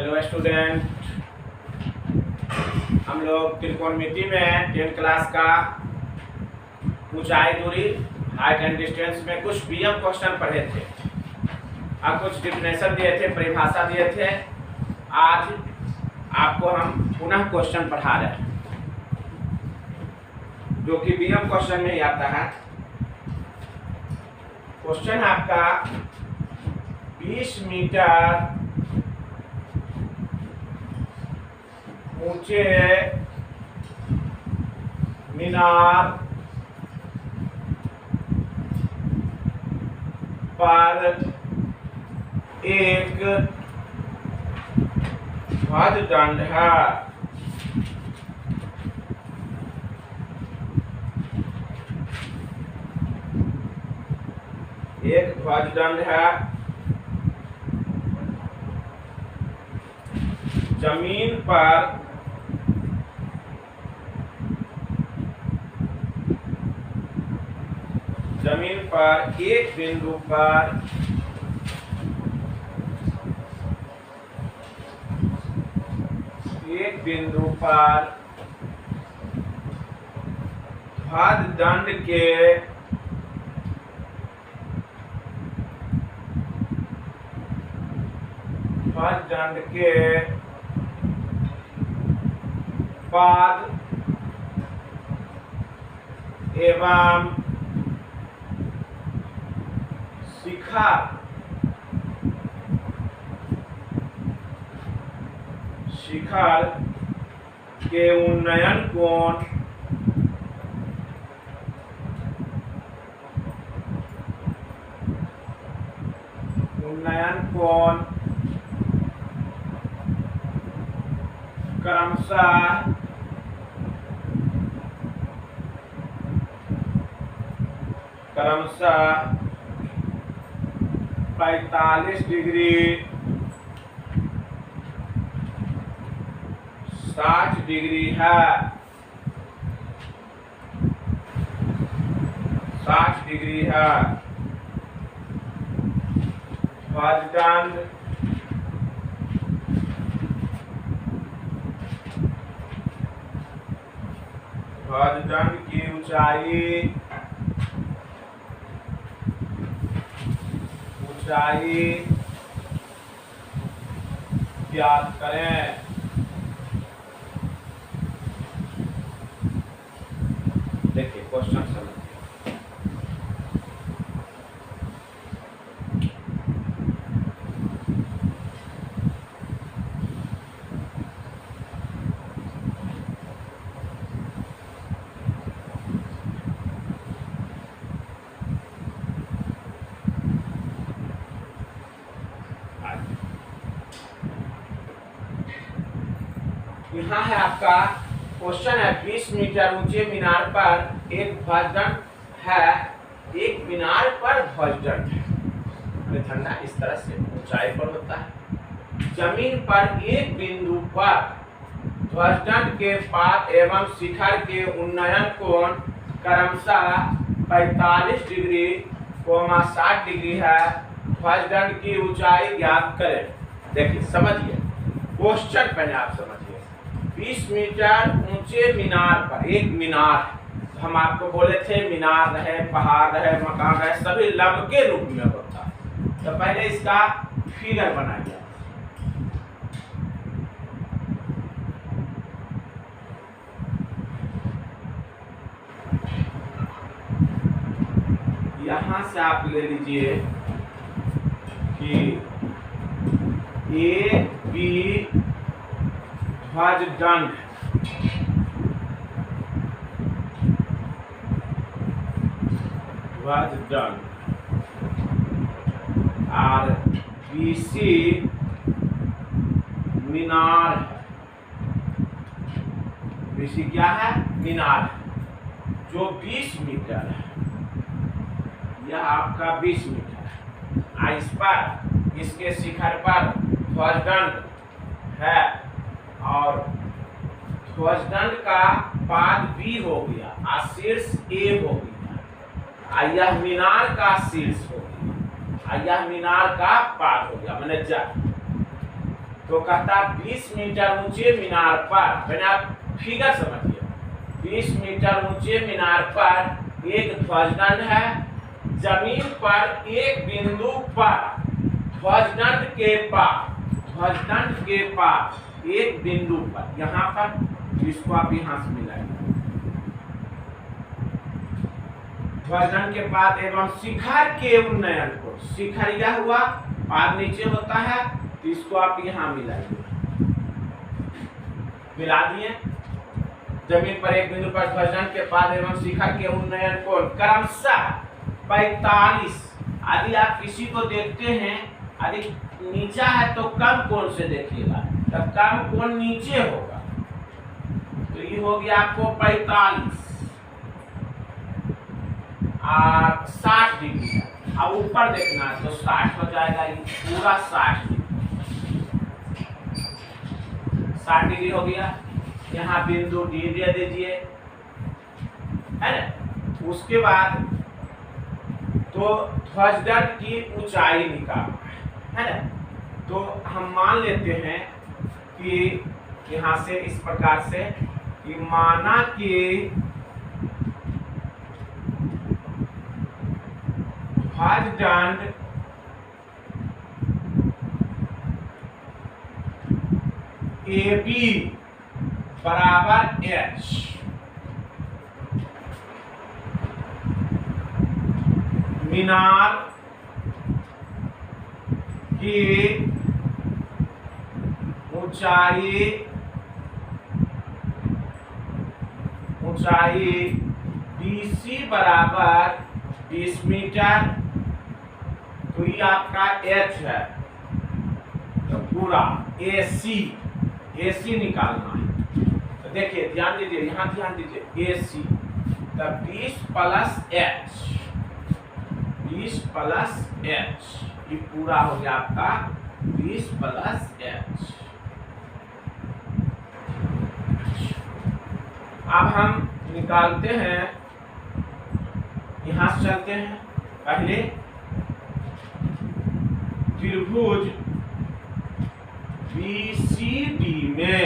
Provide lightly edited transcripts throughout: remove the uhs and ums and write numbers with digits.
Hello student, हम लोग त्रिकोणमिति में 10th क्लास का ऊंचाई दूरी हाइट एंड डिस्टेंस में कुछ बीएम क्वेश्चन पढ़े थे और कुछ डिफिनेशन दिए थे, परिभाषा दिए थे। आज आपको हम पुनः क्वेश्चन पढ़ा रहे हैं जो कि बीएम क्वेश्चन में ही आता है। क्वेश्चन आपका 20 मीटर ऊंचे मीनार पर एक ध्वजदंड है। एक ध्वजदंड है। जमीन पर एक बिंदु पर ध्वजदंड के पाद एवं शिखर के उन्नयन कोण क्रमशः 45 डिग्री, 60 डिग्री है। 60 डिग्री है। ध्वजदंड की ऊंचाई ज्ञात करें। देखिए क्वेश्चन समझिए। यहाँ है आपका क्वेश्चन है 20 मीटर ऊंचे मीनार पर एक ध्वजदंड है। एक मीनार पर ध्वजदंड है। ठंडा इस तरह से ऊंचाई पर होता है। जमीन पर एक बिंदु पर ध्वजदंड के पाद एवं शिखर के उन्नयन कोण क्रमशः 45 डिग्री, 60 डिग्री है। ध्वजदंड की ऊंचाई ज्ञात करें। देखिए समझिए क्वेश्चन, पहले आप समझिए। 20 मीटर ऊंचे मीनार पर एक मीनार, हम आपको बोले थे मीनार रहे, पहाड़ रहे, मकान रहे, सभी लब के रूप में होता है। तो पहले इसका फिगर बनाइए। यहां से आप ले लीजिए कि ए बी ध्वजदंड और बीसी मीनार है। बीसी क्या है? मीनार है जो 20 मीटर है। यह आपका 20 मीटर है। इस पर, इसके शिखर पर ध्वजदंड है और ध्वजदंड का पाद बी हो गया और शीर्ष ए हो गया। यह मीनार का शीर्ष हो गया। यह मीनार का पाद हो गया, मैंने तो कहता 20 मीटर ऊंचे मीनार पर, मैंने आप फिगर समझिए, 20 मीटर ऊंचे मीनार पर एक ध्वजदंड है। जमीन पर एक बिंदु पर ध्वजदंड के पास एक बिंदु पर, यहाँ पर, इसको आप यहाँ से मिलाएंगे, ध्वजदंड के पास एवं शिखर के उन्नयन को, शिखर यह हुआ, पाद नीचे होता है, तो इसको आप यहाँ मिलाइए, मिला दिए। जमीन पर एक बिंदु पर ध्वजदंड के पाद एवं शिखर के उन्नयन कोण क्रमशः 45, यदि आप किसी को देखते हैं यदि नीचा है तो कम कोण से देखिएगा, तो कम कोण नीचे होगा, तो ये हो गया आपको 45 और 60 डिग्री है। अब ऊपर देखना है तो 60 हो जाएगा, ये पूरा 60 डिग्री हो गया। यहाँ बिंदु डी दे दीजिए, है ना। उसके बाद तो ध्वजदंड की ऊंचाई निकालना है ना, तो हम मान लेते हैं कि यहाँ से इस प्रकार से कि माना कि ध्वजदंड AB बराबर H, मीनार की ऊंचाई BC बराबर 20 मीटर, तो ये आपका H है, तो पूरा AC निकालना है। तो देखिए ध्यान दीजिए, यहाँ ध्यान दीजिए, AC तब 20 प्लस H, ये पूरा हो गया आपका 20 प्लस H। अब हम निकालते हैं, यहाँ से चलते हैं, पहले त्रिभुज BCD में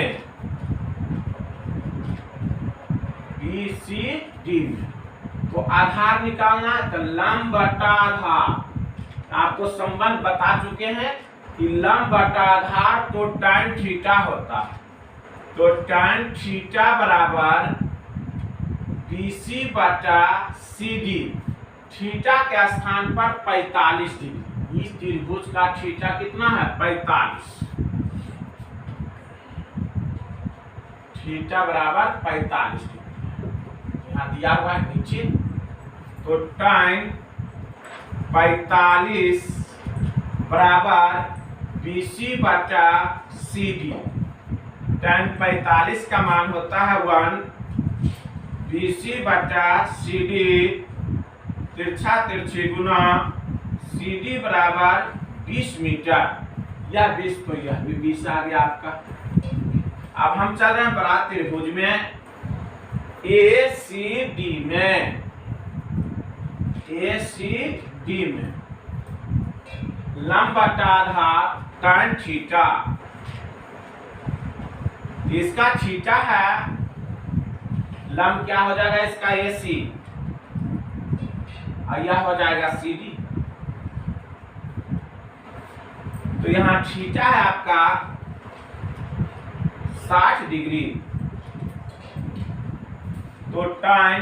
तो आधार निकालना है, तो लंब बटा आधार, आपको संबंध बता चुके हैं कि लंब बटा आधार तो tan थीटा होता है, तो tan थीटा बराबर BC बटा CD, थीटा के स्थान पर 45 डिग्री, इस त्रिभुज का थीटा कितना है 45, थीटा बराबर 45 डिग्री, यहाँ दिया हुआ है नीचे, तो tan 45 बराबर BC बटा CD, tan 45 का मान होता है 1, BC बटा CD, तिरछा तिरछी गुना CD बराबर 20 मीटर, यह 20 तो यह भी 20 आ गया आपका। अब हम चल रहे हैं बड़ा त्रिभुज में ACD में लंब बटा आधार tan थीटा, इसका थीटा है, लंब क्या हो जाएगा इसका AC, और यह हो जाएगा CD, तो यहाँ थीटा है आपका 60 डिग्री, तो tan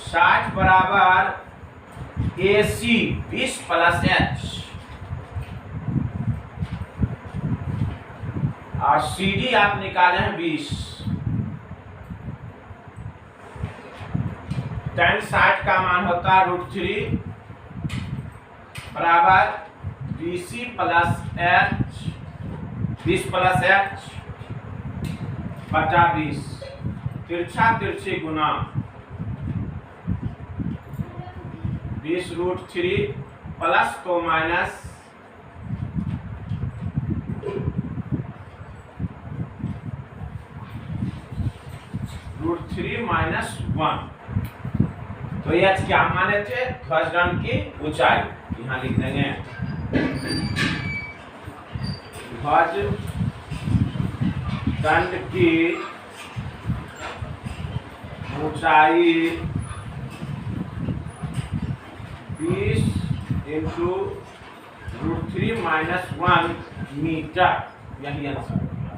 60 बराबर AC 20 प्लस H, और CD आप निकाले हैं 20, tan 60 का मान होता है √3 बराबर BC plus H, 20 plus H बटा 20, तिरछा तिरछी गुना 20 √3 प्लस तो माइनस, √3 माइनस 1, तो ये क्या माने थे ध्वजदंड की ऊंचाई, यहाँ लिख देंगे ध्वज दंड की ऊंचाई 20 इंटू √3 - 1 मीटर, यही आंसर होगा।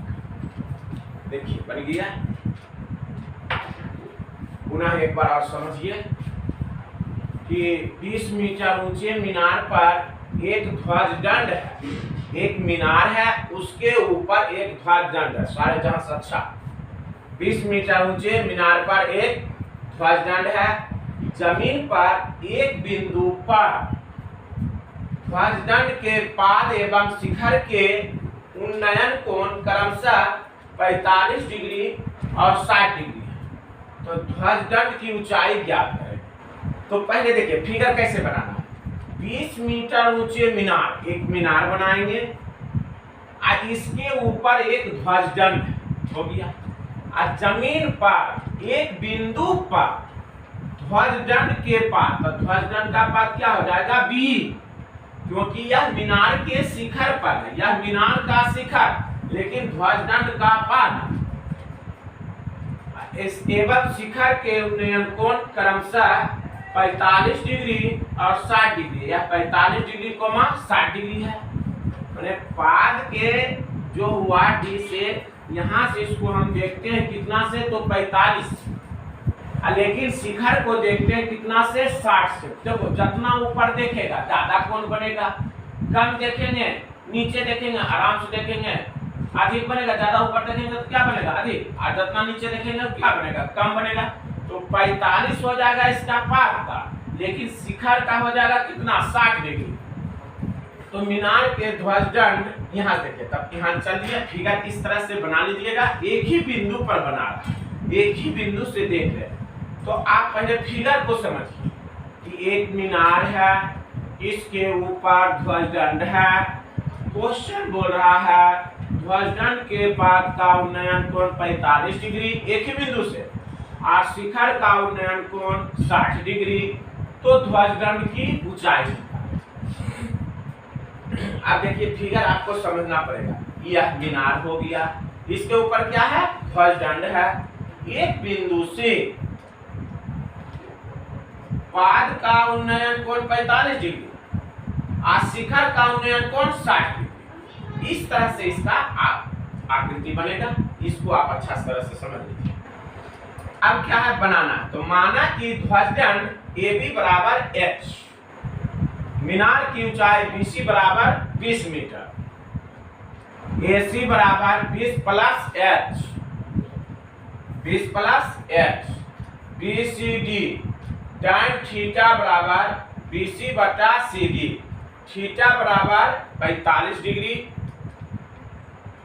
देखिए बन गया। पुनः एक बार और समझिए कि 20 मीटर ऊंचे मीनार पर एक ध्वज दंड है, एक मीनार है उसके ऊपर एक ध्वज दंड है। सारे जहां से अच्छा 20 मीटर ऊंचे मीनार पर एक ध्वज दंड है। जमीन पर एक बिंदु पर ध्वज दंड के पाद एवं शिखर के उन्नयन कोण क्रमशः 45 डिग्री और 60 डिग्री है। तो ध्वज दंड की ऊंचाई ज्ञात है। तो पहले देखिए फिगर कैसे बनाना है। 20 मीटर ऊंचे मीनार, एक मीनार बनाएंगे और इसके ऊपर एक ध्वज दंड हो गया। और जमीन पर एक बिंदु पर ध्वज दंड के पास, तो ध्वज दंड का पास क्या हो जाएगा बी, क्योंकि यह मीनार के शिखर पर है, यह मीनार का शिखर, लेकिन ध्वज दंड का पाद इस एवं शिखर के उन्नयन कोण क्रमशः 45 डिग्री और 60 डिग्री, या 45 डिग्री 60 डिग्री है। मैंने पाद के जो हुआ डी से यहाँ से इसको हम देखते हैं कितना से, तो 45, लेकिन शिखर को देखते हैं कितना से, 60 से। देखो जितना ऊपर देखेगा ज्यादा कोण बनेगा, कम देखेंगे नीचे देखेंगे आराम से देखेंगे अधिक बनेगा, ज्यादा ऊपर देखेंगे तो क्या बनेगा अधिक, और जितना नीचे देखेंगे तो क्या बनेगा कम बनेगा। तो 45 हो जाएगा इसका पाद का, लेकिन शिखर का हो जाएगा कितना 60 डिग्री। तो मीनार के ध्वज दंड यहाँ देखिए, तब यहाँ चलिए फिगर इस तरह से बना लीजिएगा। एक ही बिंदु पर बना रहा है, एक ही बिंदु से देख रहे हैं। तो आप पहले फिगर को समझिए कि एक मीनार है, इसके ऊपर ध्वज दंड है। क्वेश्चन बोल रहा है ध्वज दंड के बाद का उन्नयन कोण 45 डिग्री एक ही बिंदु से, और शिखर का उन्नयन कोण 60 डिग्री। तो ध्वज दंड की ऊंचाई, अब देखिए फिगर आपको समझना पड़ेगा। यह मीनार हो गया, इसके ऊपर क्या है ध्वज दंड है। एक बिंदु से पाद का उन्नयन कोण 45 डिग्री और शिखर का उन्नयन कोण 60 डिग्री। इस तरह से इसका आकृति बनेगा। इसको आप अच्छा तरह से समझ लीजिए। अब क्या है बनाना, तो माना कि ध्वज दंड AB बराबर H, मीनार की ऊंचाई BC बराबर 20 मीटर, AC बराबर 20 plus H, 20 plus H, BCD tan theta बराबर BC बटा CD, थीटा बराबर 45 डिग्री,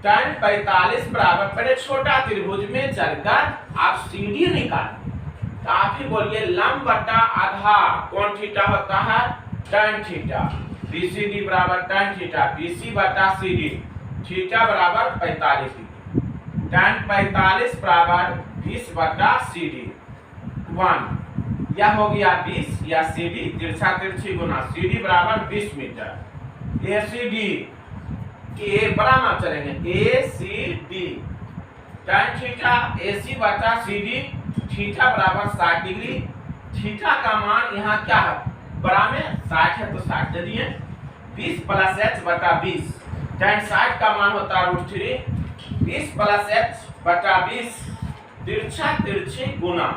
tan 45 बराबर, पहले छोटा त्रिभुज में चलकर आप CD निकालिए। तो आप ही बोलिए लंब बटा आधार कौन थीटा होता है tan थीटा, BCD बराबर tan थीटा, BC बटा CD, थीटा बराबर 45 डिग्री, tan 45 बराबर 20 बटा CD 1, यह हो गया 20, या CD तिरछा तिरछी गुना CD बराबर 20 मीटर। ACD के बराबर चलेंगे, ACD tan थीटा AC बटा CD, थीटा बराबर 60 डिग्री। थीटा का मान यहाँ क्या है बड़ा में 60 है तो 60 दे दिए, 20 प्लस H बटा 20, tan 60 का मान होता है √3, 20 प्लस H बटा 20 तिरछा तिरछी गुना,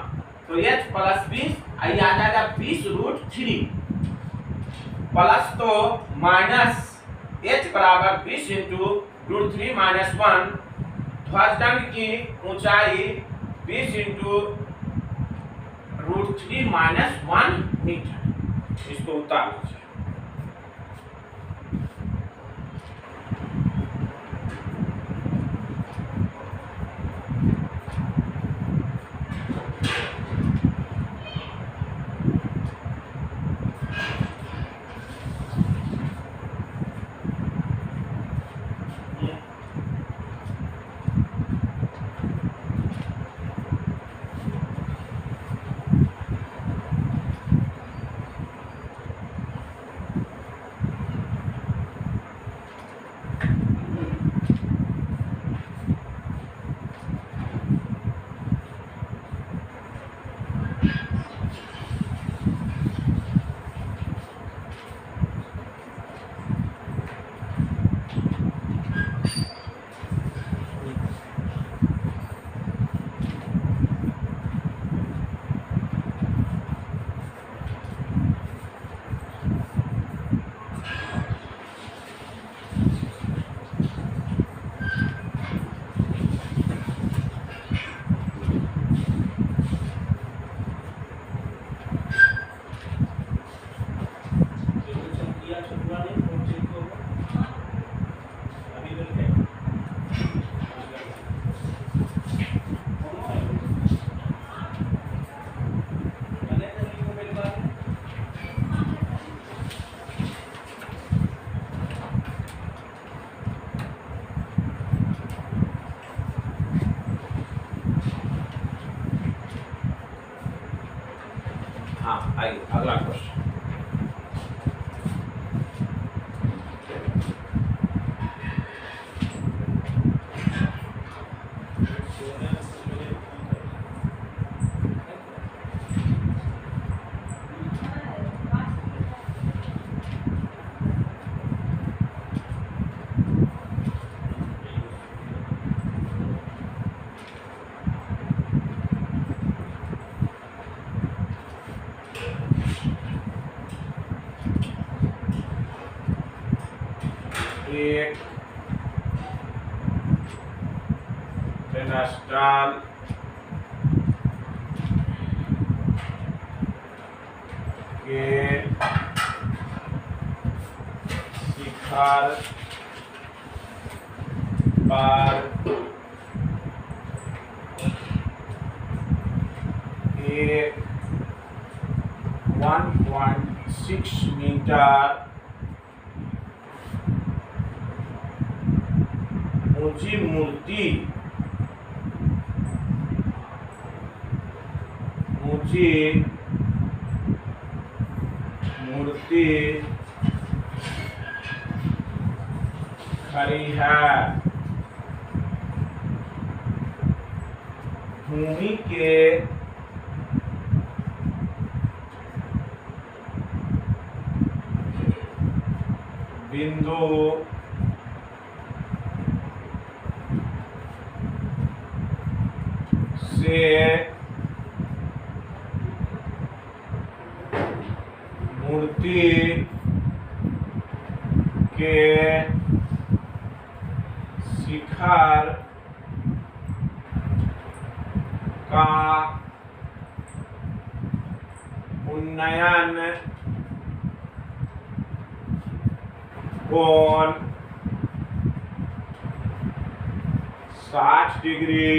तो H प्लस 20 आई आ जाएगा 20√3 प्लस तो माइनस H बराबर 20 इंटू √3 - 1, ध्वज दंड की ऊंचाई 20 इंटू √3 - 1 मीटर। इसको उतार लीजिए। एक पेडेस्टल के शिखर पर एक 1.6 मीटर ऊंची मूर्ति खड़ी है। भूमि के बिंदु से मूर्ति के शिखर का उन्नयन कोण 60 डिग्री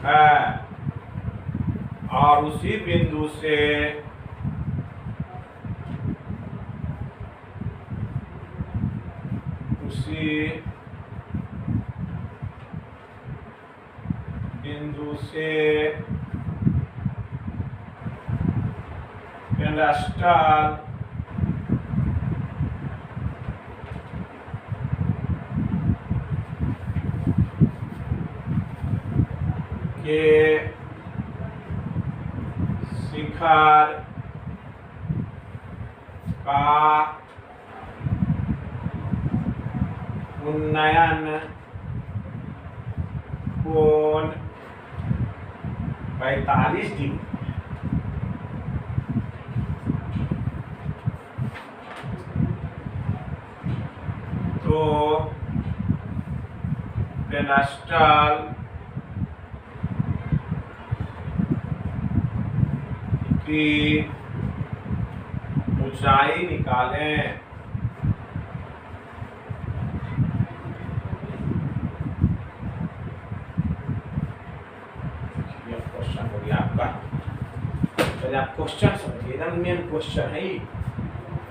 है और उसी बिंदु से पेडेस्टल के शिखर का उन्नयन कोण 45 डिग्री। तो पेडेस्टल की ऊंचाई निकालें। क्वेश्चन हो गया आपका। पहले आप क्वेश्चन समझिए, एकदम मेन क्वेश्चन है।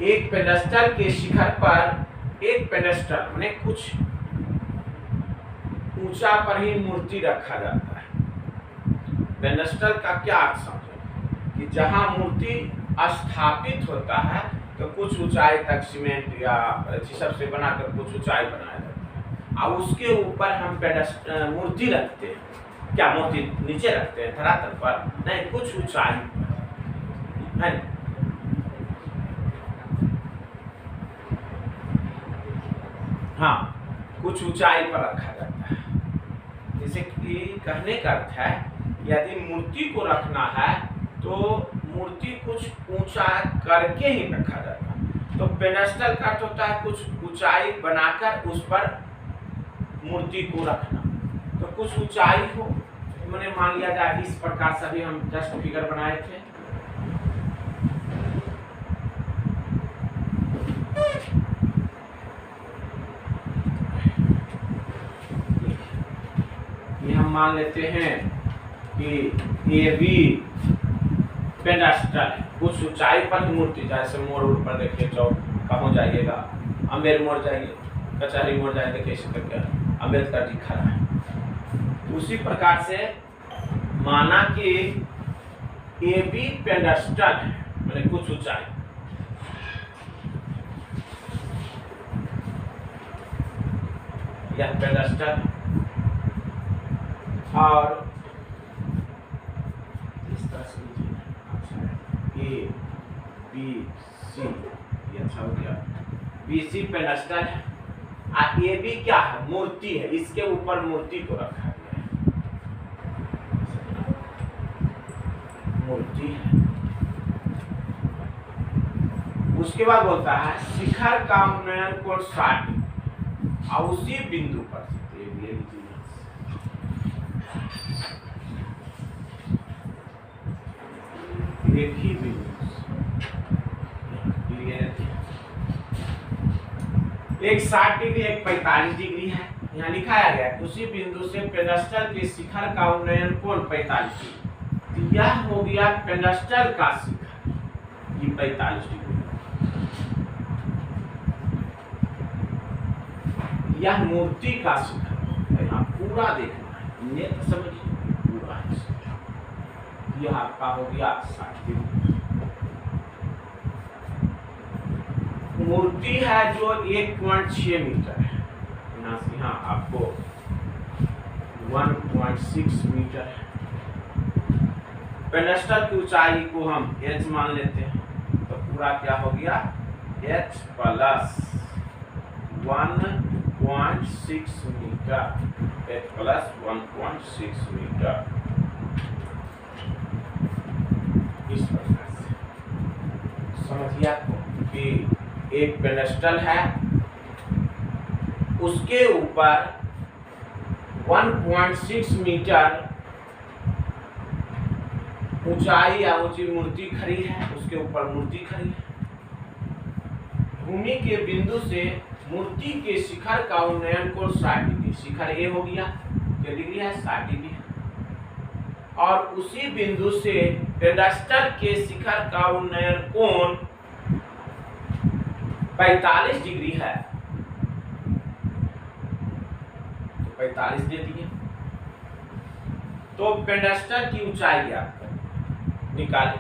एक पेडेस्टल के शिखर पर एक पेडेस्टल माने कुछ ऊंचा पर ही मूर्ति रखा जाता है। पेडेस्टल का क्या अर्थ समझो कि जहां मूर्ति स्थापित होता है तो कुछ ऊंचाई तक सीमेंट या सब से बनाकर कुछ ऊंचाई बनाया जाता है और उसके ऊपर हम मूर्ति रखते हैं। क्या मूर्ति नीचे रखते हैं धरातल पर? नहीं, कुछ ऊंचाई है। हाँ, कुछ ऊंचाई पर रखा जाता है। जैसे कि कहने का अर्थ है यदि मूर्ति को रखना है तो मूर्ति कुछ ऊंचा करके ही रखा जाता है। तो पेडेस्टल का अर्थ होता है कुछ ऊंचाई बनाकर उस पर मूर्ति को रखना। तो कुछ ऊंचाई हो, मैंने मान लिया जाए इस प्रकार से भी हम जस्ट फिगर बनाए थे। ये हम मान लेते हैं कि ये भी पेडेस्टल है, कुछ ऊंचाई पर मूर्ति। जैसे मोड़ पर देखिए, चौक कहाँ जाइएगा, अम्बेर मोड़ जाइए, कचहरी मोड़ जाइए, देखिए इसी करके अम्बेडकर जी खड़ा है। उसी प्रकार से माना कि ये भी पेडेस्टल है, मैंने कुछ ऊंचाई। यह पेडेस्टल और इस तरह से ए बी सी, ये अच्छा हो गया। बी सी पेडेस्टल है और ए बी क्या है? मूर्ति है। इसके ऊपर मूर्ति को रखा गया है, मूर्ति है। उसके बाद बोलता है शिखर का उन्नयन कोण 60 डिग्री और उसी बिंदु पर एक ही बिंदु एक 60 डिग्री एक 45 डिग्री है। यहाँ लिखाया गया है उसी बिंदु से पेडस्टल के शिखर का उन्नयन कोण 45 डिग्री। तो यह हो गया पेडस्टल का शिखर, ये 45 डिग्री। यह मूर्ति का शिखर, यहाँ पूरा देखना है, नेत्र समझिए पूरा है। यह आपका हो गया 60 डिग्री। मूर्ति है जो 1.6 मीटर है, यहाँ से यहाँ आपको 1.6 मीटर है। पेडस्टल की ऊंचाई को हम h मान लेते हैं, तो पूरा क्या हो गया h plus 1.6 metre, h plus 1.6 metre. इस प्रकार से समझिए आपको कि एक पेडस्टल है, उसके ऊपर 1.6 मीटर ऊंचाई या ऊंची मूर्ति खड़ी है, उसके ऊपर मूर्ति खड़ी है। भूमि के बिंदु से मूर्ति के शिखर का उन्नयन कोण 60 डिग्री, शिखर ए हो गया, क्या डिग्री है 60 डिग्री, और उसी बिंदु से पेडस्टल के शिखर का उन्नयन कोण 45 डिग्री है, तो 45 दे दिए। तो पेडस्टल की ऊंचाई ज्ञात करें, निकालें।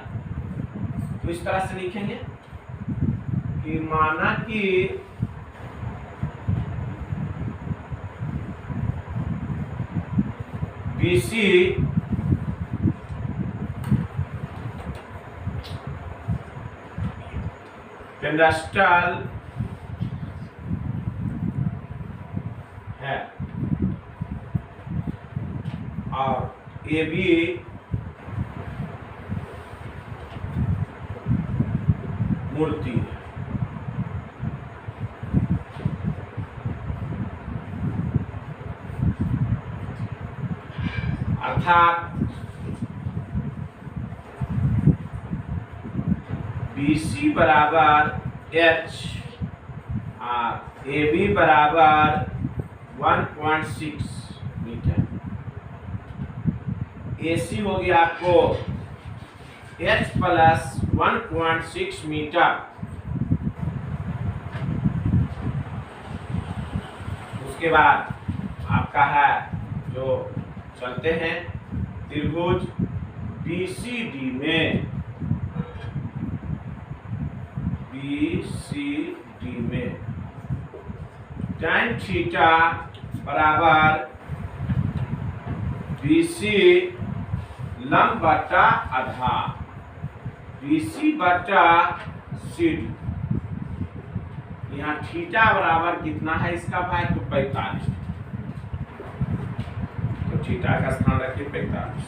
तो इस तरह से लिखेंगे कि माना कि BC पेडस्टल है और AB मूर्ति है। अर्थात BC बराबर H और AB बराबर 1.6 मीटर। AC हो गया आपको H प्लस 1.6 मीटर। उसके बाद आपका है जो चलते हैं त्रिभुज BCD में, BCD में tan थीटा बराबर BC लंब बटा आधा BC बटा CD। यहाँ थीटा बराबर कितना है इसका भाई, तो 45। तो थीटा का स्थान रखिए 45।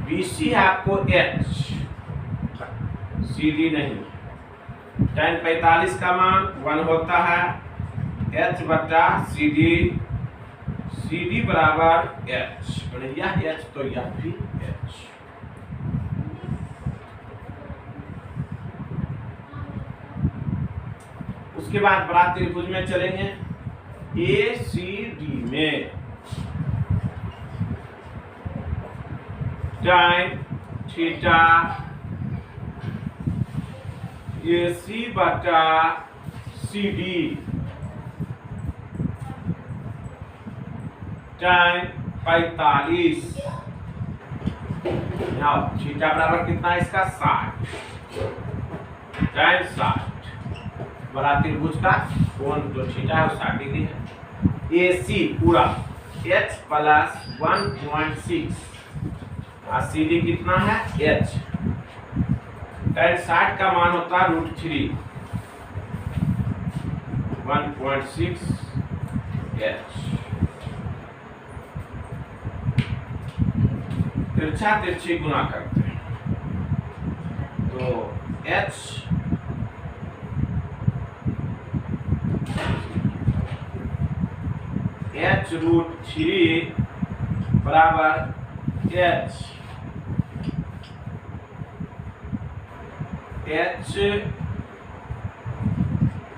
BC है आपको H, CD नहीं। tan 45 का मान 1 होता है, H बटा CD, CD बराबर H, यह H तो यह भी H। उसके बाद बड़ा त्रिभुज में चलेंगे ACD में tan थीटा AC बटा CD tan 45। यहाँ थीटा बराबर कितना है इसका 60, tan 60। बड़ा त्रिभुज का कोण जो थीटा है वो 60 डिग्री है। AC पूरा H प्लस 1.6 और CD कितना है H। tan 60 का मान होता है √3, 1.6 H। तिरछा तिरछी गुना करते हैं तो h √3 बराबर h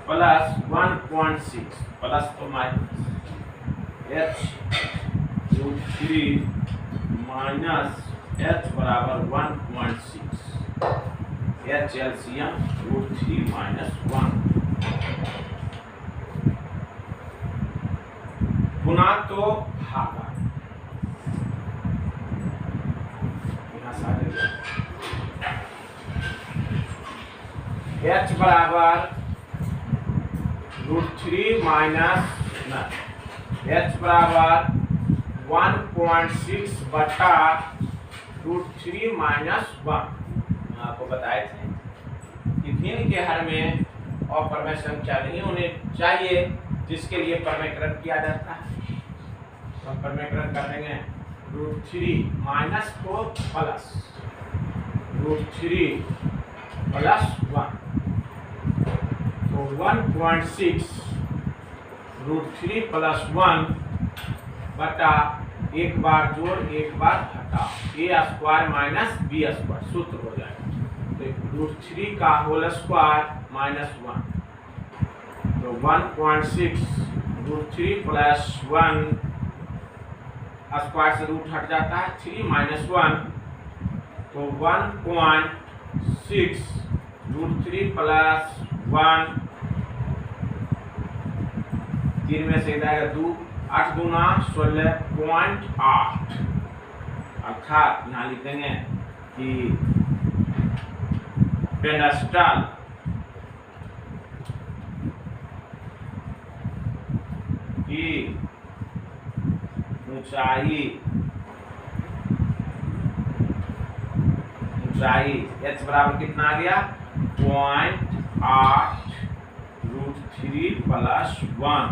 प्लस 1.6 प्लस तो माइनस h √3 माइनस h बराबर 1.6 h एलसीएम √3 माइनस 1 गुना तो भागा यहाँ सारे h बराबर √3 माइनस h बराबर 1.6 बटा √3 माइनस 1। आपको बताए थे कि भिन्न के हर में अप्रमेय संख्या नहीं होने चाहिए, जिसके लिए प्रमेयकरण किया जाता है। तो हम प्रमेयकरण कर देंगे √3 माइनस 4 प्लस √3 प्लस 1, तो 1.6 √3 प्लस 1 बटा एक बार जोड़ एक बार घटा a² माइनस b² सूत्र हो जाएगा। तो √3 का होल स्क्वायर माइनस 1, तो 1.6 √3 प्लस 1 स्क्वायर से रूट हट जाता है 3 माइनस 1, तो 1.6 √3 प्लस 1 3 में से जाएगा 2 8 दूना 16.8, अर्थात यहाँ लिखेंगे कि पेडस्टल की ऊंचाई h बराबर कितना आ गया 0.8 √3 प्लस 1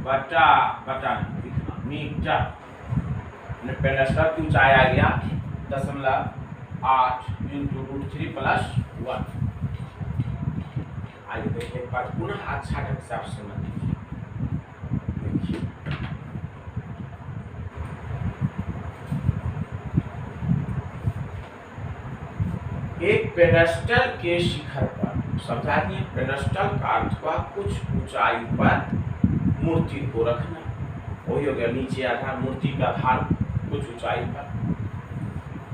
बटा कितना मीटर, पेडस्टल की ऊंचाई आ गया 0.8 इंटू √3 प्लस 1। आइए देखिए एक बार पुनः अच्छा ढंग से आप समझ लीजिए। एक पेडस्टल के शिखर पर समझा दिए, पेडस्टल का अर्थ हुआ कुछ ऊंचाई पर मूर्ति को रखना, वही हो गया नीचे आधार मूर्ति का भार कुछ ऊंचाई पर।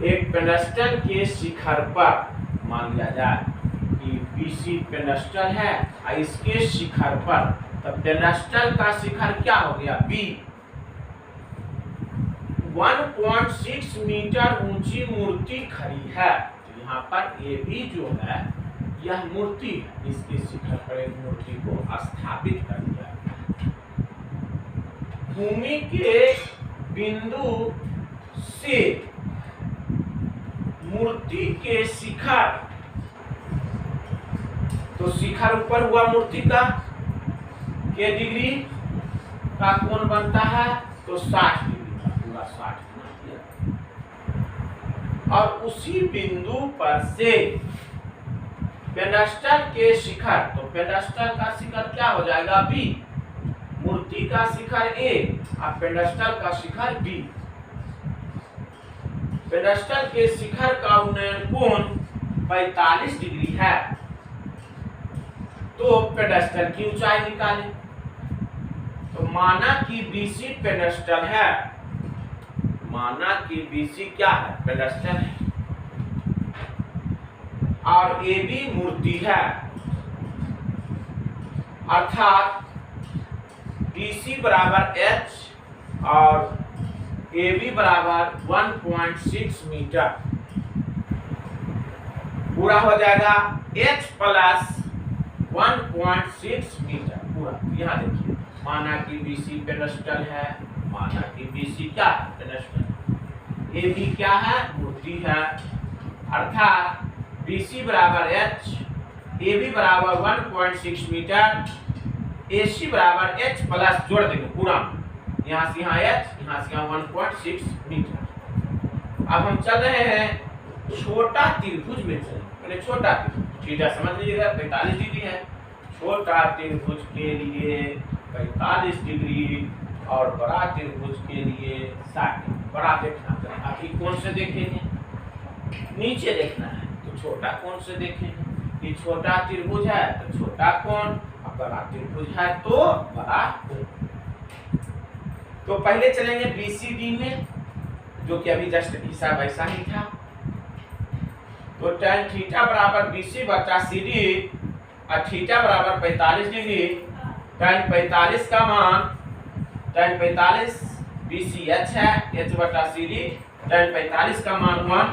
एक पेडस्टल के शिखर पर मान लिया जाए कि BC पेडस्टल है और इसके शिखर पर, तब पेडस्टल का शिखर क्या हो गया B। 1.6 मीटर ऊंची मूर्ति खड़ी है, तो यहाँ पर AB जो है यह मूर्ति है, इसके शिखर पर एक मूर्ति को स्थापित कर दिया। भूमि के बिंदु से मूर्ति के शिखर, तो शिखर ऊपर हुआ मूर्ति का के डिग्री का कोण बनता है, तो 60 डिग्री का पूरा 60 बना दिया। और उसी बिंदु पर से पेडस्टल के शिखर, तो पेडस्टल का शिखर क्या हो जाएगा B, मूर्ति का शिखर A और पेडस्टल का शिखर B। पेडस्टल के शिखर का उन्नयन कोण 45 डिग्री है, तो पेडस्टल की ऊंचाई निकालें। तो माना कि BC पेडस्टल है, माना कि BC क्या है पेडस्टल है और AB मूर्ति है, अर्थात BC बराबर h और AB बराबर 1.6 मीटर, पूरा हो जाएगा h प्लस 1.6 मीटर पूरा। यहाँ देखिए माना कि BC पेडस्टल है, माना कि BC क्या है पेडस्टल, AB क्या है मूर्ति है, अर्थात BC बराबर h, AB बराबर 1.6 मीटर, AC बराबर h प्लस जोड़ देंगे पूरा, यहाँ से यहाँ h, यहाँ से यहाँ 1.6 मीटर। अब हम चल रहे हैं छोटा त्रिभुज में चले, पहले छोटा त्रिभुज थीटा समझ लीजिएगा 45 डिग्री है, छोटा त्रिभुज के लिए 45 डिग्री और बड़ा त्रिभुज के लिए 60 डिग्री। बड़ा देखना है, अभी कौन से देखेंगे, नीचे देखना है तो छोटा कौन से देखेंगे, ये छोटा त्रिभुज है तो छोटा कोण, और बड़ा त्रिभुज है तो बड़ा कोण। तो पहले चलेंगे BCD में, जो कि अभी जस्ट घिसा वैसा ही था। तो tan थीटा बराबर BC बटा CD और थीटा बराबर 45 डिग्री। tan 45 का मान, tan 45 BC h है, h बटा CD, tan 45 का मान 1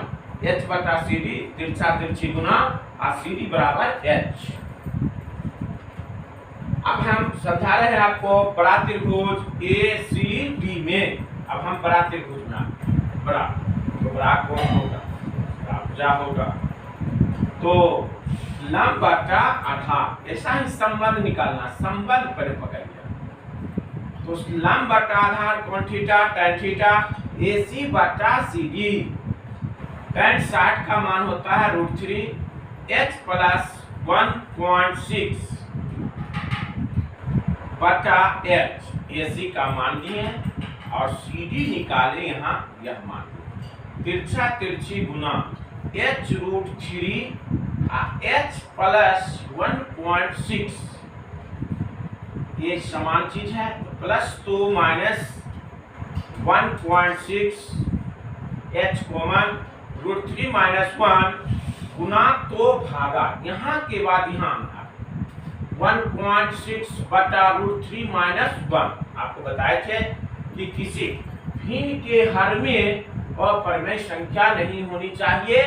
h बटा CD, तिरछा तिरछी गुना और CD बराबर h। अब हम समझा रहे हैं आपको बड़ा त्रिभुज ACD में। अब हम बड़ा त्रिभुज बना, बड़ा तो बड़ा कौन होगा, क्या होगा, तो लंब बटा आधार, ऐसा ही संबंध निकालना, संबंध पर पकड़ लिया। तो लंब बटा आधार कौन थीटा, tan थीटा AC बटा CD। tan 60 का मान होता है √3 h प्लस 1.6 बटा h, AC का मान दिए और CD निकाले यहाँ यह मान, तिरछा तिरछी गुना h √3 h प्लस 1.6, ये समान चीज है, plus 2 minus 1.6 h common √3 minus 1 गुना तो भागा, यहाँ के बाद यहाँ 1.6 बटा √3 माइनस 1। आपको बताए थे कि किसी भिन्न के हर में अप्रमेय संख्या नहीं होनी चाहिए,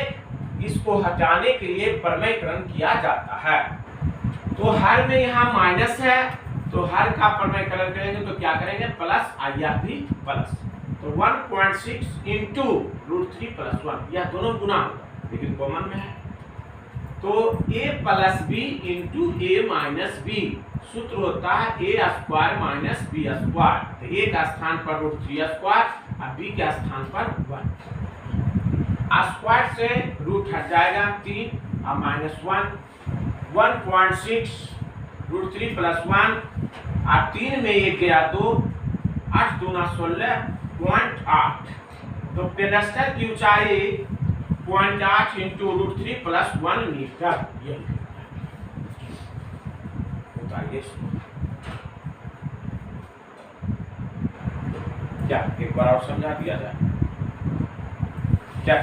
इसको हटाने के लिए प्रमेयकरण किया जाता है। तो हर में यहाँ माइनस है, तो हर का प्रमेयकरण करेंगे तो क्या करेंगे, प्लस, यह भी प्लस, तो 1.6 इंटू √3 प्लस 1, यह दोनों गुना होगा लेकिन कॉमन में है। तो a plus b into a minus b, सूत्र होता है a square minus b square. तो a का स्थान पर √3 स्क्वायर और b के स्थान पर 1 स्क्वायर से रूट हट जाएगा 3 और माइनस 1, 1.6 √3 प्लस 1 और 3 में ये गया 2, 8 दूना 16.8। तो पेडस्टल की ऊंचाई 0.8 इंटू √3 प्लस 1 मीटर, ये बताइए क्या, एक बार और समझा दिया जाए क्या।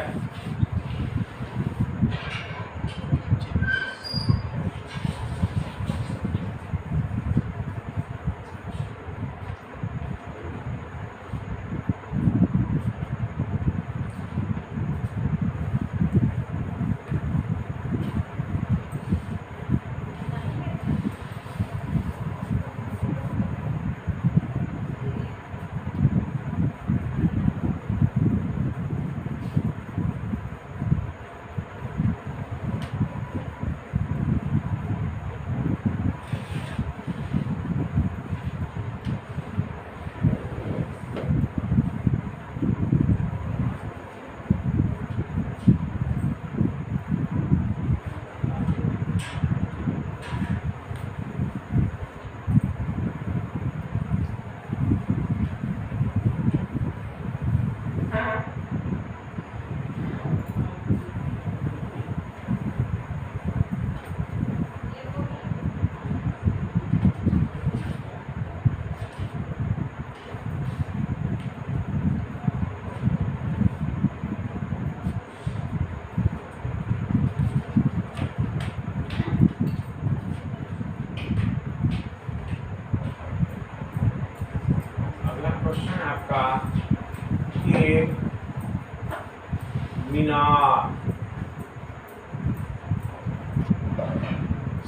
मीनार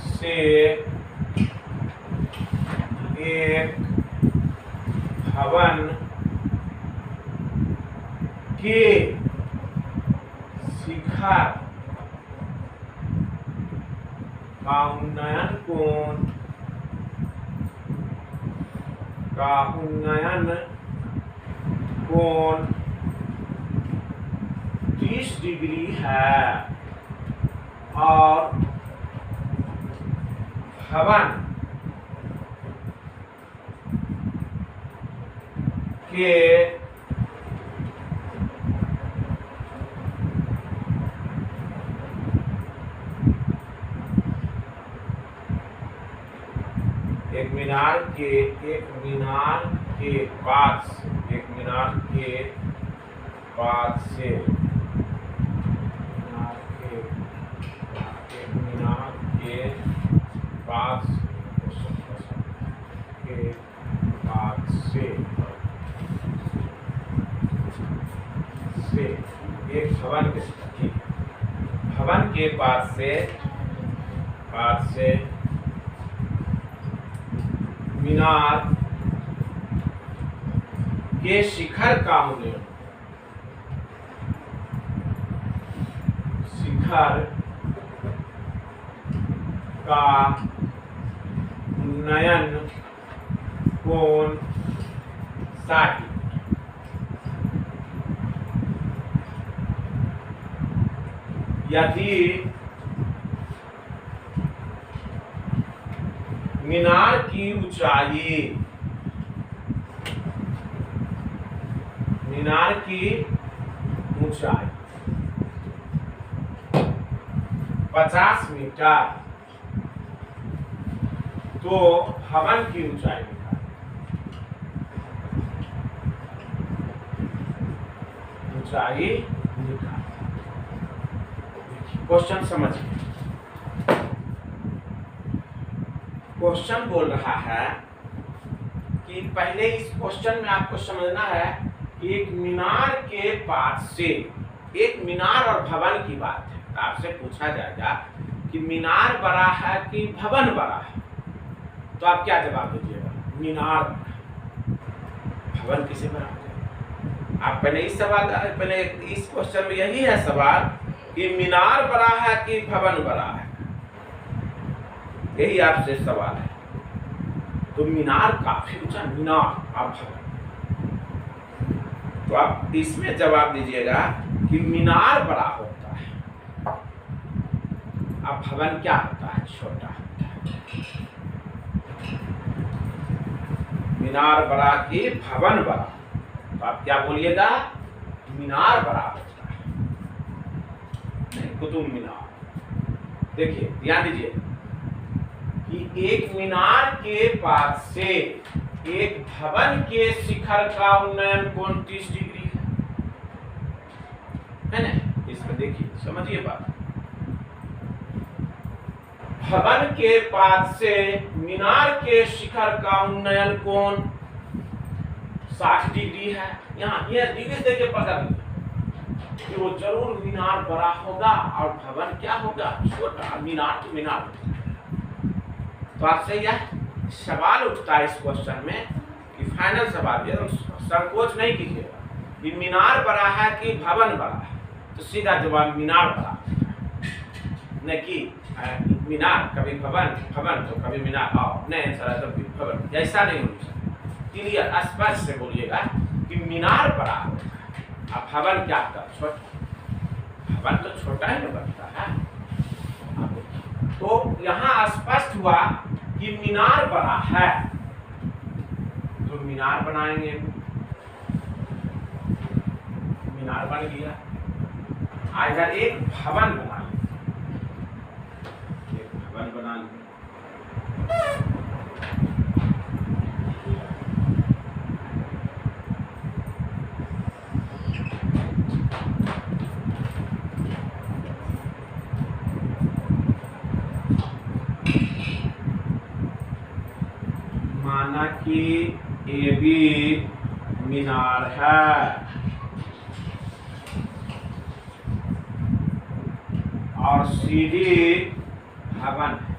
से एक भवन के शिखर का उन्नयन कोण 30 डिग्री है और भवन के एक मीनार के पास से एक भवन के पास से मीनार के शिखर का उन्नयन कोण 60 यदि मीनार की ऊंचाई 50 मीटर तो भवन की ऊंचाई निकाल। क्वेश्चन समझिए। क्वेश्चन बोल रहा है कि पहले इस क्वेश्चन में आपको समझना है कि एक मीनार के पास से एक मीनार और भवन की बात है। तो आपसे पूछा जाएगा कि मीनार बड़ा है कि भवन बड़ा है, तो आप क्या जवाब दीजिएगा? मीनार बड़ा। भवन किसे बड़ा है? आप पहले इस क्वेश्चन में यही है सवाल कि मीनार बड़ा है कि भवन बड़ा है, यही आपसे सवाल है। तो मीनार काफी ऊंचा, मीनार आप भवन, तो आप इसमें जवाब दीजिएगा कि मीनार बड़ा होता है, अब भवन क्या होता है? छोटा होता है। मीनार बड़ा कि भवन बड़ा? तो आप क्या बोलिएगा? मीनार बड़ा होता है, नहीं कुतुब मीनार। देखिए ध्यान दीजिए कि एक मीनार के पास से एक भवन के शिखर का उन्नयन कोण 30 डिग्री है ना? इसमें देखिए समझिए बात। भवन के पास से मीनार के शिखर का उन्नयन कोण 60 डिग्री है। यहाँ ये डिग्री देके पकड़ लीजिए कि वो जरूर मीनार बड़ा होगा और भवन क्या होगा? छोटा। मीनार तो मीनार। तो आपसे यह सवाल उठता है इस क्वेश्चन में कि फाइनल सवाल ये संकोच नहीं कीजिएगा कि मीनार बड़ा है कि भवन बड़ा है, तो सीधा जवाब मीनार बड़ा, नहीं कि मीनार कभी भवन, भवन तो कभी मीनार। नहीं सर तो भवन, ऐसा नहीं होना चाहिए। क्लियर स्पष्ट से बोलिएगा कि मीनार बड़ा होता है, अब भवन क्या होता है? छोटा। भवन तो छोटा ही ना बनता है। तो यहाँ स्पष्ट हुआ कि मीनार बड़ा है, तो मीनार बनाएंगे। मीनार बन गया। इधर एक भवन बना लिया, एक भवन बना लिया। माना कि ए बी मीनार है और सी डी भवन है।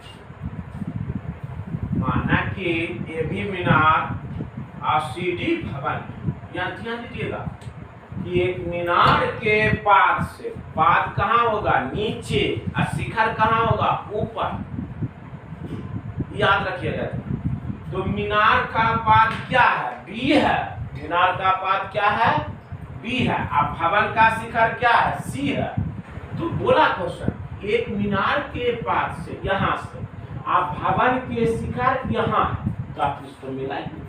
माना कि ए बी मीनार और सी डी भवन है। यहाँ ध्यान दीजिएगा कि एक मीनार के पाद से, पाद कहाँ होगा? नीचे, और शिखर कहाँ होगा? ऊपर। याद रखिएगा। तो मीनार का पाद क्या है? बी है। मीनार का पाद क्या है? बी है। अब भवन का शिखर क्या है? सी है। तो बोला क्वेश्चन एक मीनार के पास से यहां से आप भवन के शिखर यहाँ है, तो आप इसको मिलाइए,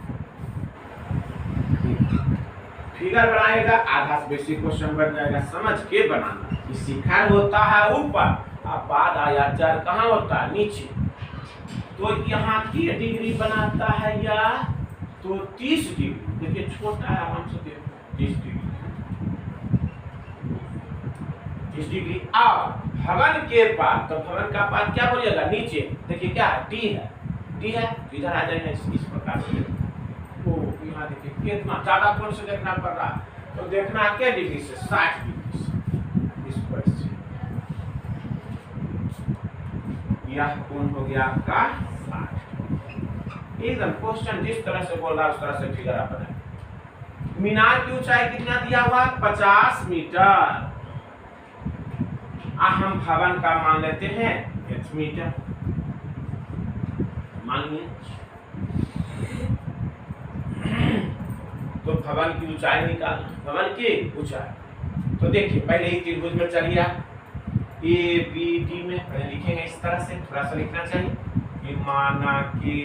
फिगर बनाएगा, आधा से बेसिक क्वेश्चन बन जाएगा। समझ के बनाना कि शिखर होता है ऊपर, अब बाद आया चर कहाँ होता है? नीचे। तो यहाँ की डिग्री बनाता है या तो 30 डिग्री, देखिए छोटा है, आराम से देखो 30 डिग्री, 30 डिग्री। और भवन के पास, तो भवन का पास क्या बोलिएगा? नीचे। देखिए क्या है? डी है, डी है, तो इधर आ जाएगा इस प्रकार से। तो यहाँ देखिए कितना ज्यादा कौन से देखना पड़ रहा है? तो देखना क्या डिग्री से? 60 डिग्री से, इस पर से। यह कोण हो गया आपका 60। एकदम क्वेश्चन जिस तरह से बोल रहा है उस तरह से फिगर आप बनाए। मीनार की ऊंचाई कितना दिया हुआ? 50 मीटर। हम भवन का मान लेते हैं 8 मीटर, मानिए। तो भवन की ऊंचाई निकाल, भवन की ऊंचाई। तो देखिए पहले ही त्रिभुज में चलिए आप, ए बी डी में पहले लिखेंगे इस तरह से, थोड़ा सा लिखना चाहिए कि माना कि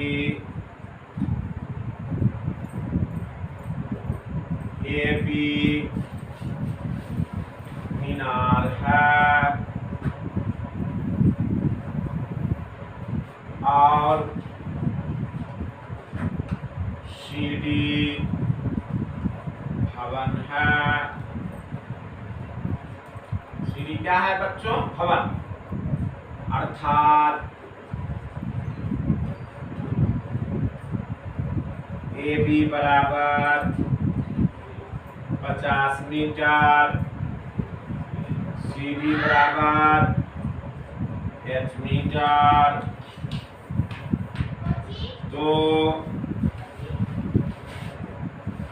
ए बी मीनार है और सी डी भवन है। सी डी क्या है बच्चों? भवन। अर्थात ए बी बराबर 50 मीटर, सी डी बराबर 8 मीटर। तो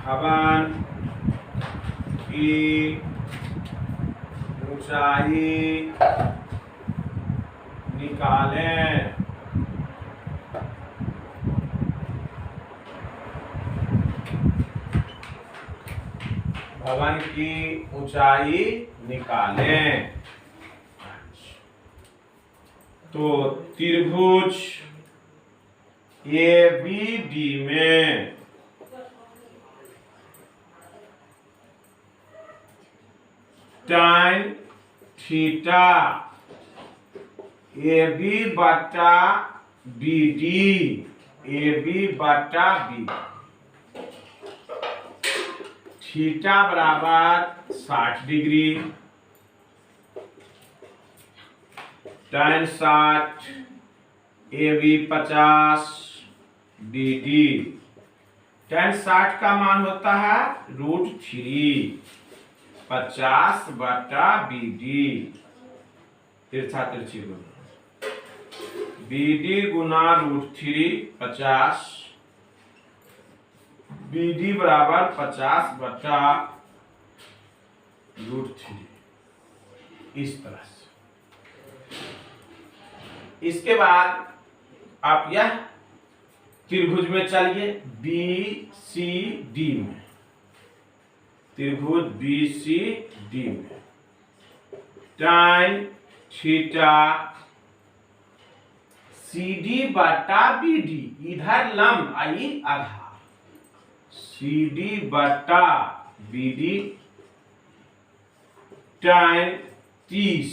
भवन की ऊंचाई निकालें। भवन की ऊंचाई निकालें। तो त्रिभुज ए बी डी में tan थीटा ए बी बटा बी डी, ए बी बटा बी, थीटा बराबर 60 degree, tan 60 A B 50 D D. tan 60 का मान होता है √3, 50 बटा बी डी, तिरछा तिरछी गुना बी डी गुना √3 50, बी डी बराबर 50 बटा √3, इस तरह से। इसके बाद आप यह त्रिभुज में चलिए बी सी डी में, त्रिभुज बी सी डी में tan थीटा सी डी बटा बी डी, इधर लंब आई आधार, सी डी बटा बी डी tan 30,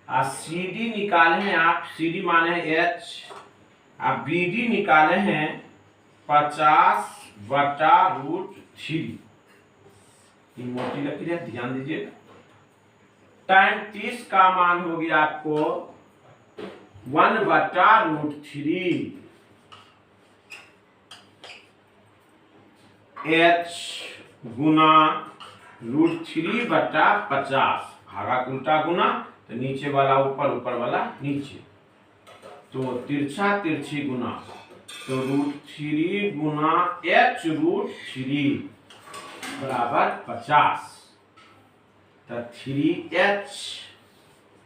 और सी डी निकाले हैं आप, सी डी माने हैं H, आप बी डी निकाले हैं 50 बटा √3। मोटी लकीर है, ध्यान दीजिएगा। tan 30 का मान हो गया आपको 1 बटा √3 H गुना √3 बटा 50, भागा उल्टा गुना, तो नीचे वाला ऊपर, ऊपर वाला नीचे, तो तिरछा तिरछी गुना, तो √3 गुना H √3 बराबर 50, तो 3H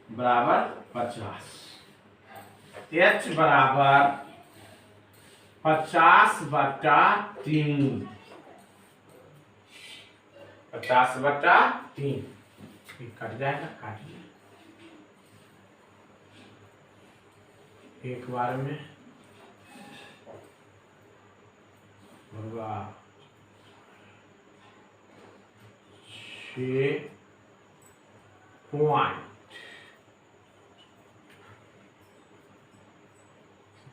बराबर 50, H बराबर 50 बटा 3, 50/3 कट जाएगा, काट लिया एक बार में होगा 6 पॉइंट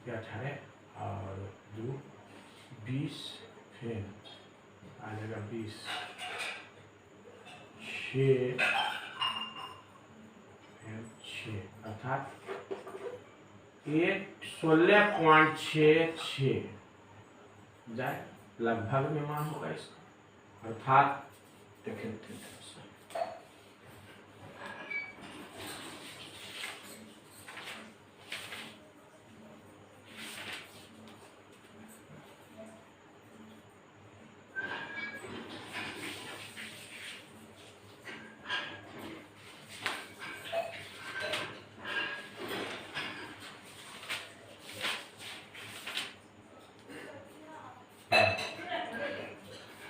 क्या 18 और 2 20 फिर आ जाएगा 20 6 अर्थात 16.66 जाए लगभग में मान होगा इसका, अर्थात देखें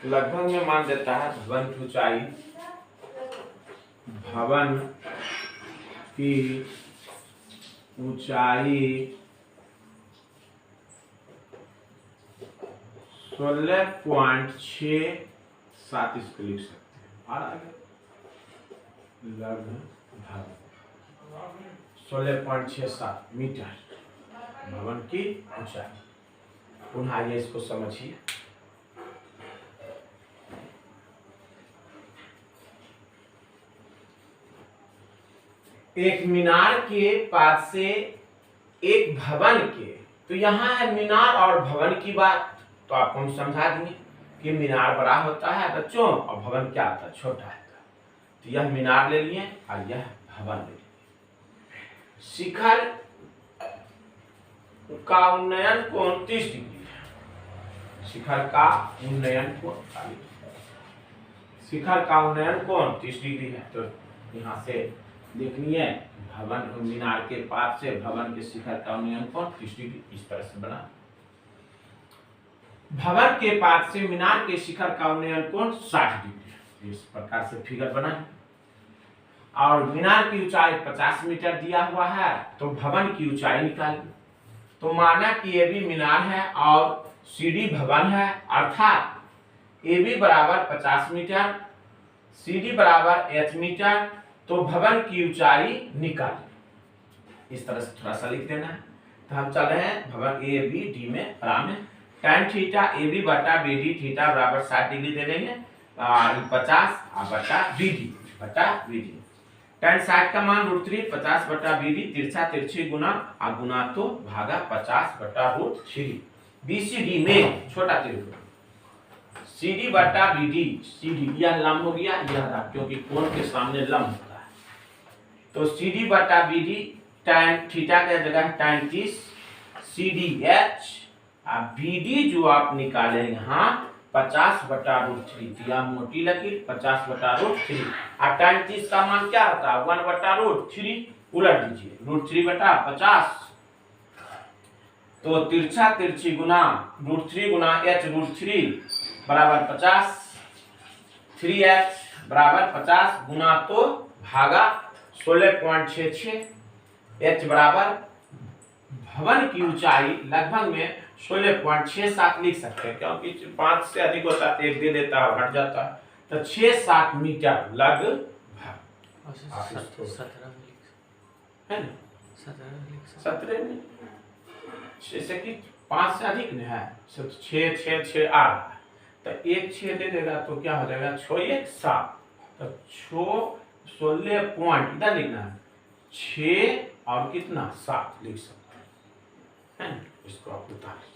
लगभग में मान देता है भवन की ऊंचाई, भवन की ऊंचाई 16.67 इसको लिख सकते हैं और आगे लगभग 16.67 मीटर भवन की ऊंचाई। पुनः आइए इसको समझिए। एक मीनार के पास से एक भवन के, तो यहाँ है मीनार और भवन की बात, तो आपको हम समझा देंगे कि मीनार बड़ा होता है बच्चों और भवन क्या होता है, छोटा होता है। तो यह मीनार ले लिए और यह भवन ले लिए। शिखर का उन्नयन कोण 30 डिग्री है। शिखर का उन्नयन कोण, शिखर का उन्नयन कोण 30 डिग्री है। तो यहाँ से देखिए भवन मीनार के पास से भवन के शिखर का उन्नयन कोण 30 डिग्री इस तरह से बना। भवन के पास से मीनार के शिखर का उन्नयन कोण 60 डिग्री, इस प्रकार से फिगर बना। और मीनार की ऊंचाई 50 मीटर दिया हुआ है, तो भवन की ऊंचाई निकालिए। तो माना कि ये भी मीनार है और सीडी भवन है, अर्थात ए बी बराबर 50 मीटर, सीडी बराबर h मीटर, तो भवन की ऊंचाई निकालिए। इस तरह से थोड़ा सा लिख देना है। तो हम चल रहे हैं भवन ए बी डी में में tan थीटा ए बी बटा बी डी थीटा बराबर 60 डिग्री दे देंगे 50 बटा बी डी tan 60 का मान √3 50 बटा बी डी, तिरछा तिरछी गुना गुना तो भागा 50 बटा √3। बीसीडी में छोटा त्रिभुज सीडी बटा बीडी, सीडी यह लंब हो गया, यह क्योंकि कोण के सामने लंब होता है। तो सीडी बटा बीडी tan थीटा की जगह tan 30 सीडी एच, बीडी जो आप निकालेंगे यहाँ 50 बटा √3, दिया मोटी लकीर 50 बटा √3। और tan 30 का मान क्या होता है 1 बटा √3, उलट दीजिए √3 बटा 50। तो तिरछा तिरछी गुना √3 गुना h √3 बराबर 50, 3h बराबर 50 गुना तो भागा 16.66, h बराबर भवन की ऊंचाई लगभग में 16.67 लिख सकते हैं, क्योंकि 5 से अधिक होता है तो एक दे देता है हट जाता है। तो 6-7 मीटर लगभग है ना 17 में, जैसे कि 5 से अधिक नहीं है, 6 आ रहा है तो एक 6 दे देगा तो क्या हो जाएगा 6 1 7, तो 16 पॉइंट इधर लिखना है 6 और कितना 7 लिख सकते हैं। इसको आप उतार लीजिए।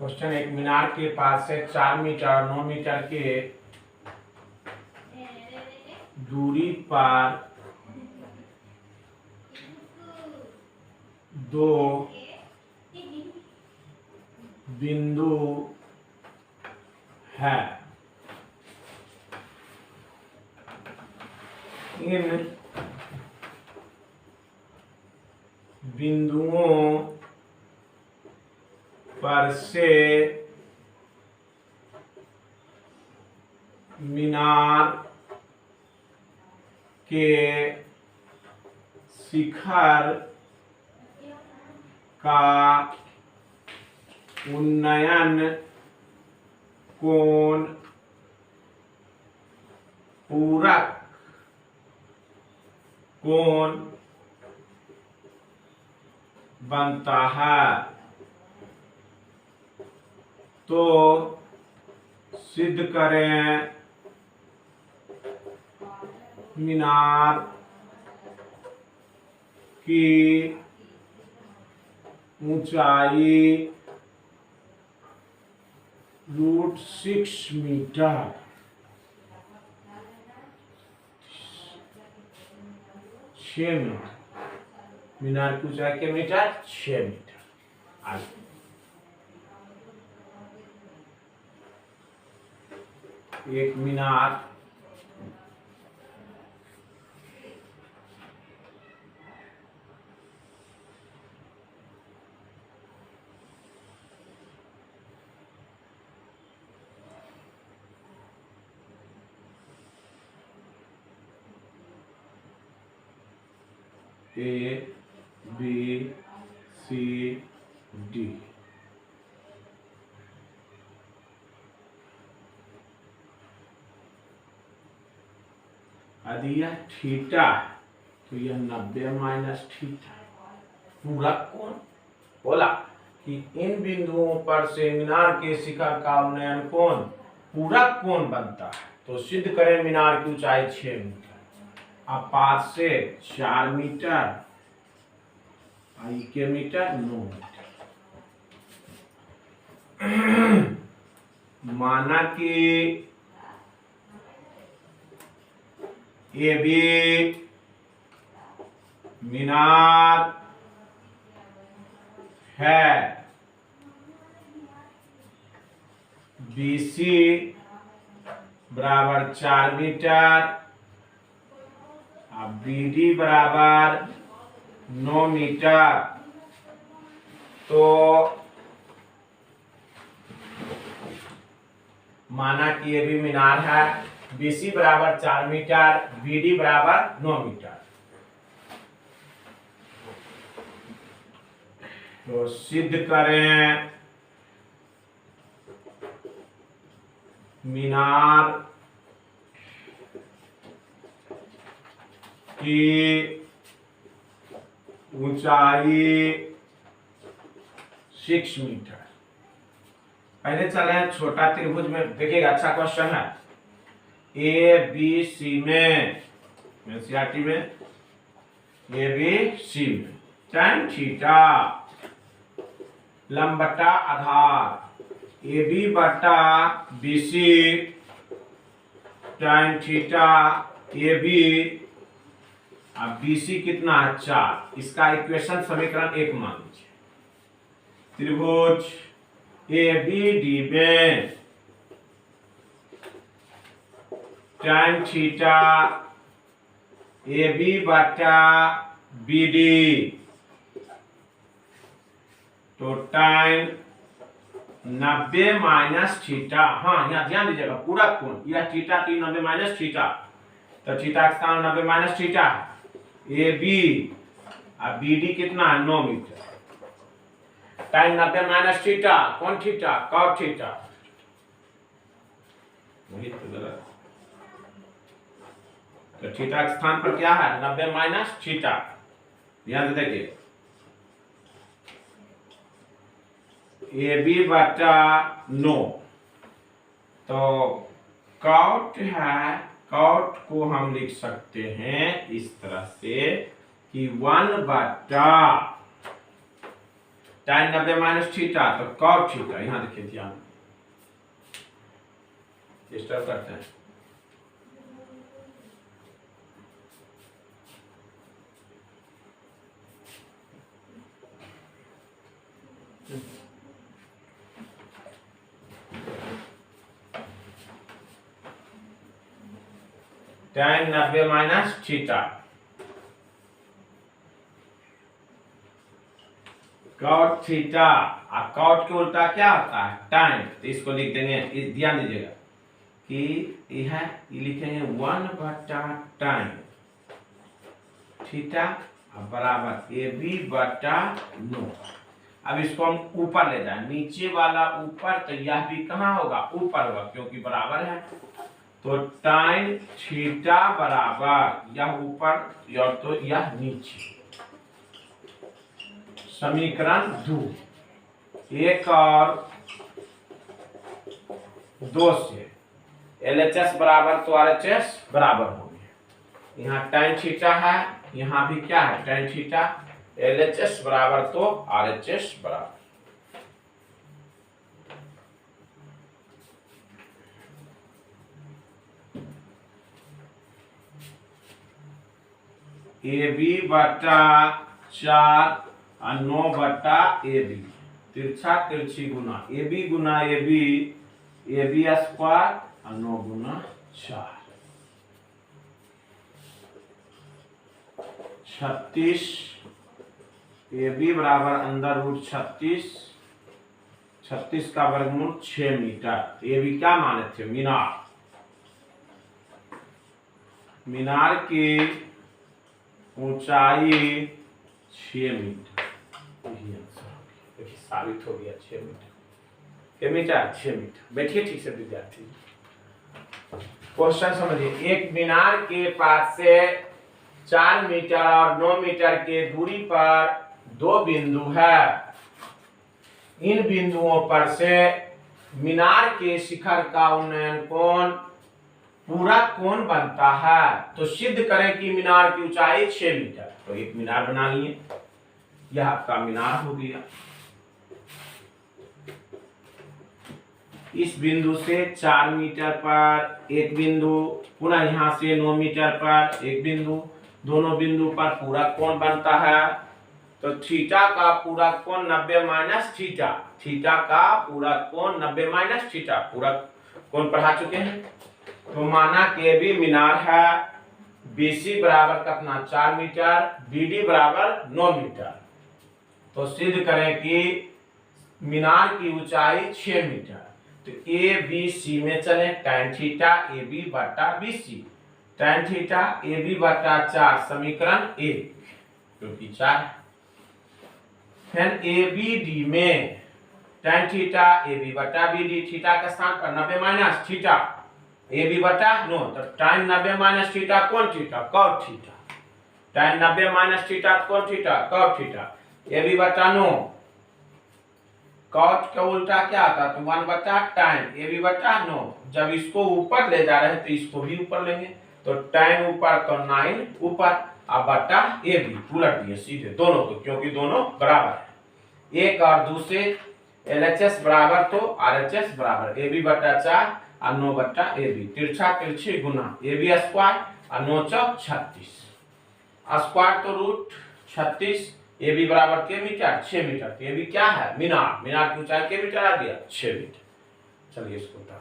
क्वेश्चन एक मीनार के पास से 4 मीटर 9 मीटर के दूरी पर दो बिंदु है। इन बिंदुओं पर से मीनार के शिखर का उन्नयन कोण पूरक कोण बनता है। तो सिद्ध करें मीनार की ऊंचाई √6 मीटर। मीनार की ऊंचाई के मीटर 6 मीटर। आगे एक मीनार A B C D यदि यह थीटा तो यह 90 माइनस थीटा। पूरक कोण बोला कि इन बिंदुओं पर से मीनार के शिखर का उन्नयन कोण पूरक कोण बनता है। तो सिद्ध करें मीनार की ऊंचाई 6 मीटर। अब 5 से 4 मीटर आई के मीटर 9 मीटर। माना कि ये भी मीनार है। BC बराबर 4 मीटर अब BD बराबर 9 मीटर। तो माना कि ये भी मीनार है। BC बराबर 4 मीटर BD बराबर 9 मीटर। तो सिद्ध करें मीनार की ऊंचाई 6 मीटर। पहले चले छोटा त्रिभुज में देखिएगा, अच्छा क्वेश्चन है। ABC में एनसीईआरटी में ABC में tan थीटा लंब बटा आधार AB बटा BC tan थीटा AB। अब BC कितना है 4। इसका इक्वेशन समीकरण 1 मान लीजिए। त्रिभुज ABD में tan थीटा AB बटा BD तो tan 90 माइनस थीटा। हाँ यहाँ ध्यान दीजिएगा, पूरा कोण यह थीटा 90 माइनस थीटा। तो थीटा का स्थान 90 माइनस थीटा है। AB और BD कितना है 9 मीटर। tan 90 माइनस थीटा कौन थीटा cot थीटा। वही तो गलत। तो थीटा के स्थान पर क्या है 90 माइनस थीटा। ध्यान से देखिए AB बटा 9 तो cot है। cot को हम लिख सकते हैं इस तरह से कि 1 बटा tan 90 माइनस थीटा तो cot थीटा, यहाँ देखिए ध्यान डिस्टर्ब करते हैं। tan 90 minus theta cot theta, और cot के उल्टा क्या होता है tan, तो इसको लिख देंगे, इस ध्यान दीजिएगा कि यह लिखेंगे 1/tan थीटा बराबर AB बटा नो। अब इसको हम ऊपर ले जाए, नीचे वाला ऊपर तो यह भी कहाँ होगा ऊपर होगा क्योंकि बराबर है, तो tan थीटा बराबर यह ऊपर या तो यह नीचे। समीकरण 2 1 और 2 से LHS बराबर तो RHS बराबर हो गया। यहाँ tan थीटा है, यहाँ भी क्या है tan थीटा, LHS बराबर तो RHS बराबर। AB बटा 4 और 9 बटा AB, तिरछा तिरछी गुना AB गुना AB, AB स्क्वायर और 9 गुना 4 36, AB बराबर अंदर रूट 36, 36 का वर्गमूल 6 मीटर। AB क्या माने थे मीनार, मीनार की ऊंचाई 6 मीटर, देखिए साबित हो गया 6 मीटर, क्या मीटर 6 मीटर। बैठिए ठीक से विद्यार्थी, क्वेश्चन समझिए। एक मीनार के पास से 4 मीटर और 9 मीटर के दूरी पर 2 बिंदु है। इन बिंदुओं पर से मीनार के शिखर का उन्नयन कोण पूरा कोण बनता है, तो सिद्ध करें कि मीनार की ऊंचाई 6 मीटर। तो एक मीनार बना लिए, यह आपका मीनार हो गया। इस बिंदु से 4 मीटर पर एक बिंदु, पुनः यहाँ से 9 मीटर पर एक बिंदु, दोनों बिंदु पर पूरा कोण बनता है। तो थीटा का पूरा कोण 90 माइनस थीटा, थीटा का पूरा कोण 90 माइनस थीटा, पूरा कोण पढ़ा चुके हैं। तो माना कि भी मीनार है, BC बराबर कितना 4 मीटर, BD बराबर 9 मीटर। तो सिद्ध करें कि मीनार की ऊंचाई 6 मीटर। तो ABC में चले, tan थीटा AB बटा BC, tan थीटा AB बटा 4 समीकरण 1 क्योंकि 4। फिर ABD में tan थीटा AB बटा BD, थीटा के स्थान पर 90 माइनस थीटा AB बटा 9, तो tan 90 माइनस थीटा कौन theta cot theta, tan 90 minus theta कौन थीटा cot थीटा, AB बटा 9, cot का उल्टा क्या आता तो 1 बटा tan AB बटा 9। जब इसको ऊपर ले जा रहे हैं तो इसको भी ऊपर लेंगे, तो tan ऊपर तो 9 ऊपर, अब बटा AB उलट दिए सीधे दोनों को क्योंकि दोनों बराबर है। 1 और 2 से LHS बराबर तो RHS बराबर, AB बटा 4 और 9 बटा AB, तिरछा तिरछी गुना AB स्क्वायर और 9 चौक 36, स्क्वायर तो रूट 36, AB बराबर के मीटर 6 मीटर। तो AB क्या है मीनार, मीनार की ऊंचाई के मीटर आ गया 6 मीटर। चलिए इसको उतार